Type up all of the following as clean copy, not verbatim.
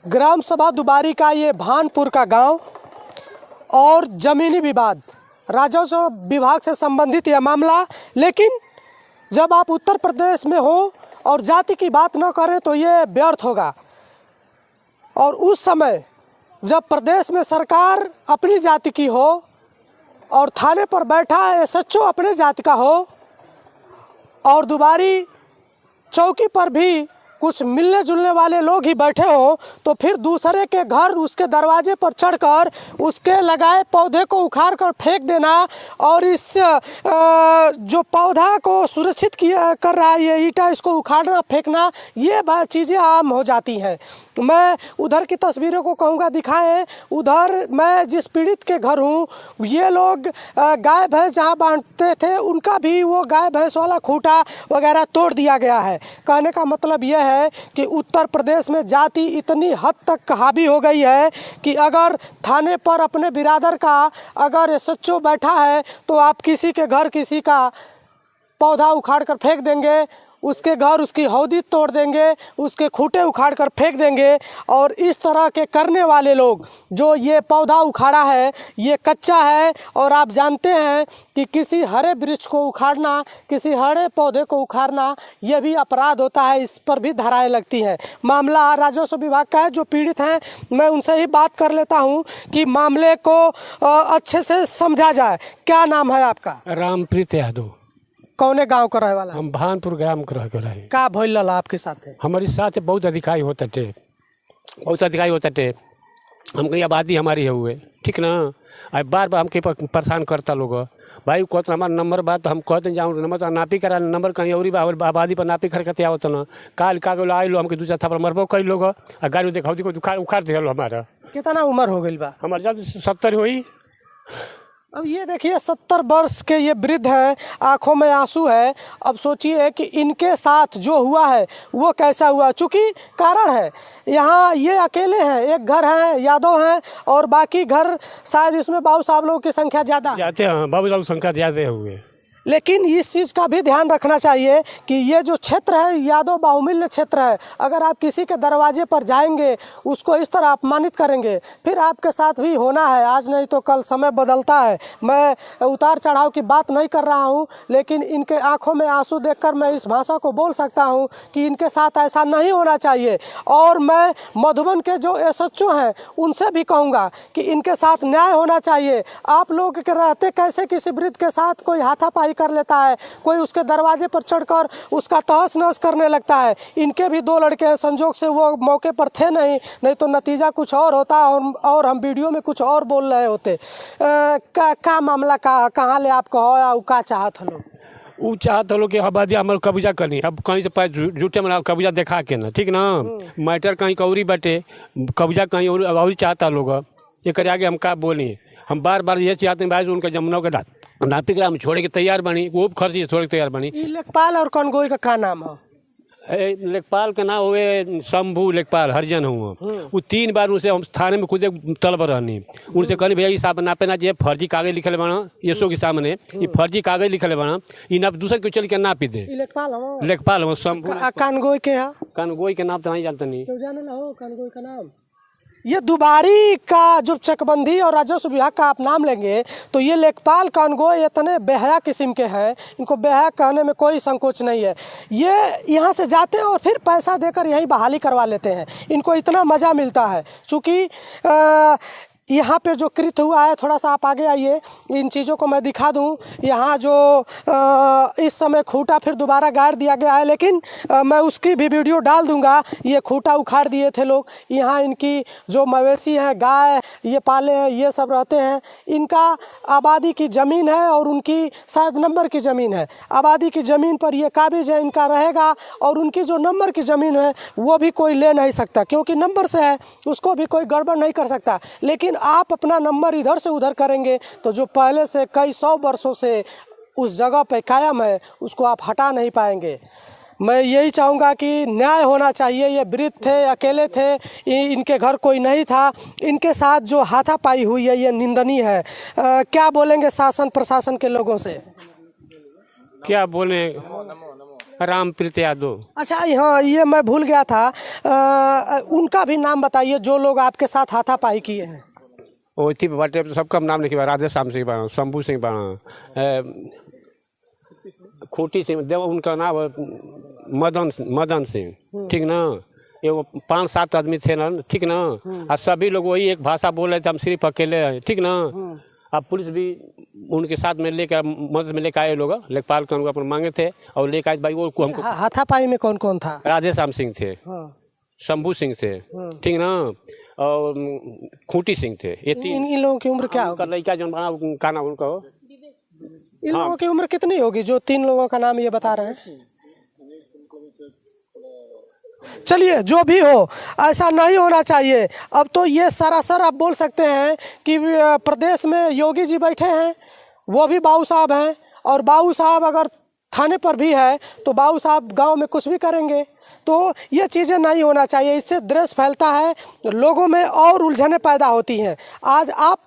ग्राम सभा दुबारी का ये भानपुर का गांव और ज़मीनी विवाद, राजस्व विभाग से संबंधित यह मामला। लेकिन जब आप उत्तर प्रदेश में हो और जाति की बात न करें तो ये व्यर्थ होगा। और उस समय जब प्रदेश में सरकार अपनी जाति की हो और थाने पर बैठा एसएचओ अपने जाति का हो और दुबारी चौकी पर भी कुछ मिलने जुलने वाले लोग ही बैठे हो, तो फिर दूसरे के घर उसके दरवाजे पर चढ़कर उसके लगाए पौधे को उखाड़ कर फेंक देना और इस जो पौधा को सुरक्षित कर रहा है ये ईंटा, इसको उखाड़ना फेंकना, ये चीज़ें आम हो जाती हैं। मैं उधर की तस्वीरों को कहूँगा दिखाएं। उधर मैं जिस पीड़ित के घर हूँ, ये लोग गाय भैंस जहाँ बांधते थे उनका भी वो गाय भैंस वाला खूंटा वगैरह तोड़ दिया गया है। कहने का मतलब यह है कि उत्तर प्रदेश में जाति इतनी हद तक हावी हो गई है कि अगर थाने पर अपने बिरादर का अगर एसएचओ बैठा है तो आप किसी के घर किसी का पौधा उखाड़ कर फेंक देंगे, उसके घर उसकी हौदी तोड़ देंगे, उसके खूंटे उखाड़ कर फेंक देंगे। और इस तरह के करने वाले लोग, जो ये पौधा उखाड़ा है ये कच्चा है और आप जानते हैं कि किसी हरे वृक्ष को उखाड़ना, किसी हरे पौधे को उखाड़ना ये भी अपराध होता है, इस पर भी धाराएं लगती हैं। मामला राजस्व विभाग का है। जो पीड़ित हैं मैं उनसे ही बात कर लेता हूँ कि मामले को अच्छे से समझा जाए। क्या नाम है आपका? रामप्रीत यादव। कौने गांव का रहे वाला? हम भानपुर ग्राम के रहे। का भइल आपके साथ? हमारे साथ बहुत अधिकारी होते थे, बहुत अधिकारी होते थे। हम कहीं आबादी हमारी है हुए, ठीक ना। अब बार बार हमके परेशान करता लोग, भाई कहते हमारा नंबर बात तो हम कहते जाऊँ नंबर तो नापी करा, नंबर कहीं और आबादी पर नापी करके आवत ना। काल कागज आई लो हमके दूसरा था पर मरबो कई लोग और गाड़ी देखा उखाड़ दिया लो। हमारा कितना उम्र हो गई बा? हमारे ज़्यादा 70 हुई। अब ये देखिए 70 वर्ष के ये वृद्ध हैं, आंखों में आंसू है। अब सोचिए कि इनके साथ जो हुआ है वो कैसा हुआ। चूँकि कारण है यहाँ ये अकेले हैं, एक घर है यादव हैं और बाकी घर शायद इसमें बाबू साहब लोगों की संख्या ज़्यादा जाते हैं, बाबू साहब संख्या ज़्यादा हुए। लेकिन इस चीज़ का भी ध्यान रखना चाहिए कि ये जो क्षेत्र है यादव बाहुल्य क्षेत्र है। अगर आप किसी के दरवाजे पर जाएंगे, उसको इस तरह अपमानित करेंगे, फिर आपके साथ भी होना है। आज नहीं तो कल समय बदलता है। मैं उतार चढ़ाव की बात नहीं कर रहा हूँ, लेकिन इनके आंखों में आंसू देखकर मैं इस भाषा को बोल सकता हूँ कि इनके साथ ऐसा नहीं होना चाहिए। और मैं मधुबन के जो एसएचओ हैं उनसे भी कहूँगा कि इनके साथ न्याय होना चाहिए। आप लोग के रहते कैसे किसी वृद्ध के साथ कोई हाथापाई कर लेता है, कोई उसके दरवाजे पर चढ़कर उसका तहस नहस करने लगता है। इनके भी 2 लड़के हैं, संजोग से वो मौके पर थे नहीं तो नतीजा कुछ और होता और हम वीडियो में कुछ और बोल रहे होते। का मामला कहाँ ले आप कहो या का चाहत लोग? वो चाहत लोग कि आबादी हमारे कब्जा करनी। अब कहीं से झूठे में कब्जा दिखा के ना, ठीक ना। मैटर कहीं कौरी बटे, कब्जा कहीं और चाहता लोग। एक आगे हम का बोली, हम बार बार ये चाहते हैं भाई उनका जमुना के नापी ग्राम में छोड़े के तैयार बनी, वो खर्च छोड़े के तैयार बनी। लेखपाल और कनगोई का नाम है? लेखपाल का नाम हुए शंभू लेखपाल हरिजन हुआ। वो 3 बार उनसे हम थाने में खुद तलब रहनी। उनसे कहनी भैया ये साहब नापे ना चाहिए, फर्जी कागज लिखल बना येसो के सामने, ये फर्जी कागज लिखल बना, ये नाप दूसरे को चल के नापी दे। लेखपाल हो शंभू। कनगोई के? कनगोई के नाम तो नहीं जानता नहीं। कनगोई का नाम ये दुबारी का जो चकबंदी और राजस्व विभाग का आप नाम लेंगे तो ये लेखपाल कनगोई इतने बेहया किस्म के हैं, इनको बेहया कहने में कोई संकोच नहीं है। ये यहाँ से जाते हैं और फिर पैसा देकर यहीं बहाली करवा लेते हैं। इनको इतना मज़ा मिलता है। चूँकि यहाँ पे जो कृत्य हुआ है, थोड़ा सा आप आगे आइए, इन चीज़ों को मैं दिखा दूँ। यहाँ जो इस समय खूंटा फिर दोबारा गाड़ दिया गया है, लेकिन मैं उसकी भी वीडियो डाल दूँगा। ये खूंटा उखाड़ दिए थे लोग। यहाँ इनकी जो मवेशी हैं, गाय ये पाले हैं, ये सब रहते हैं। इनका आबादी की ज़मीन है और उनकी शायद नंबर की ज़मीन है। आबादी की ज़मीन पर ये काबिज है, इनका रहेगा। और उनकी जो नंबर की ज़मीन है वो भी कोई ले नहीं सकता, क्योंकि नंबर से है, उसको भी कोई गड़बड़ नहीं कर सकता। लेकिन आप अपना नंबर इधर से उधर करेंगे तो जो पहले से कई 100 वर्षों से उस जगह पे कायम है उसको आप हटा नहीं पाएंगे। मैं यही चाहूँगा कि न्याय होना चाहिए। ये वृद्ध थे, अकेले थे, इनके घर कोई नहीं था, इनके साथ जो हाथापाई हुई है ये निंदनीय है। क्या बोलेंगे शासन प्रशासन के लोगों से? क्या बोले, रामप्रीत यादव। अच्छा, हाँ, ये मैं भूल गया था, उनका भी नाम बताइए जो लोग आपके साथ हाथापाई किए हैं। ओथी बाटे सबका नाम लिखी बा, राधे श्याम सिंह बाण, शंभू सिंह बाण, खूटी सिंह देव, उनका नाम मदन सिंह, ठीक ना। एगो 5-7 आदमी थे ना, ठीक ना। और सभी लोग वही एक भाषा बोल रहे थे, हम सिर्फ अकेले हैं, ठीक ना। अब पुलिस भी उनके साथ में लेकर मदद में लेकर आए लोग, लेखपाल कानून अपन मांगे थे और लेकर आए भाई वो हमको। हाथापाई में कौन कौन था? राधे श्याम सिंह थे, शंभू सिंह थे, ठीक ना, और खूटी सिंह थे। ये इन लोगों की उम्र क्या होगी? लड़का जो का नाम उनका हो, इन लोगों की उम्र कितनी होगी जो 3 लोगों का नाम ये बता रहे हैं? चलिए, जो भी हो, ऐसा नहीं होना चाहिए। अब तो ये सरासर आप बोल सकते हैं कि प्रदेश में योगी जी बैठे हैं, वो भी बाबू साहब हैं, और बाबू साहब अगर थाने पर भी है तो बाबू साहब गांव में कुछ भी करेंगे। तो ये चीज़ें नहीं होना चाहिए, इससे द्वेष फैलता है, लोगों में और उलझनें पैदा होती हैं। आज आप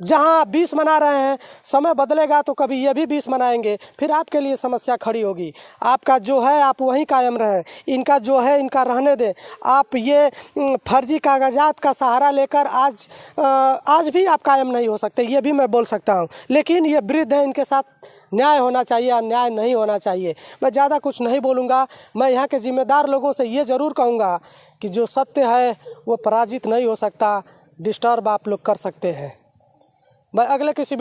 जहां 20 मना रहे हैं, समय बदलेगा तो कभी ये भी 20 मनाएंगे, फिर आपके लिए समस्या खड़ी होगी। आपका जो है आप वहीं कायम रहें, इनका जो है इनका रहने दें। आप ये फर्जी कागजात का सहारा लेकर आज भी आप कायम नहीं हो सकते, ये भी मैं बोल सकता हूँ। लेकिन ये वृद्ध है, इनके साथ न्याय होना चाहिए, अन्याय नहीं होना चाहिए। मैं ज़्यादा कुछ नहीं बोलूँगा। मैं यहाँ के जिम्मेदार लोगों से ये ज़रूर कहूँगा कि जो सत्य है वो पराजित नहीं हो सकता, डिस्टर्ब आप लोग कर सकते हैं। मैं अगले किसी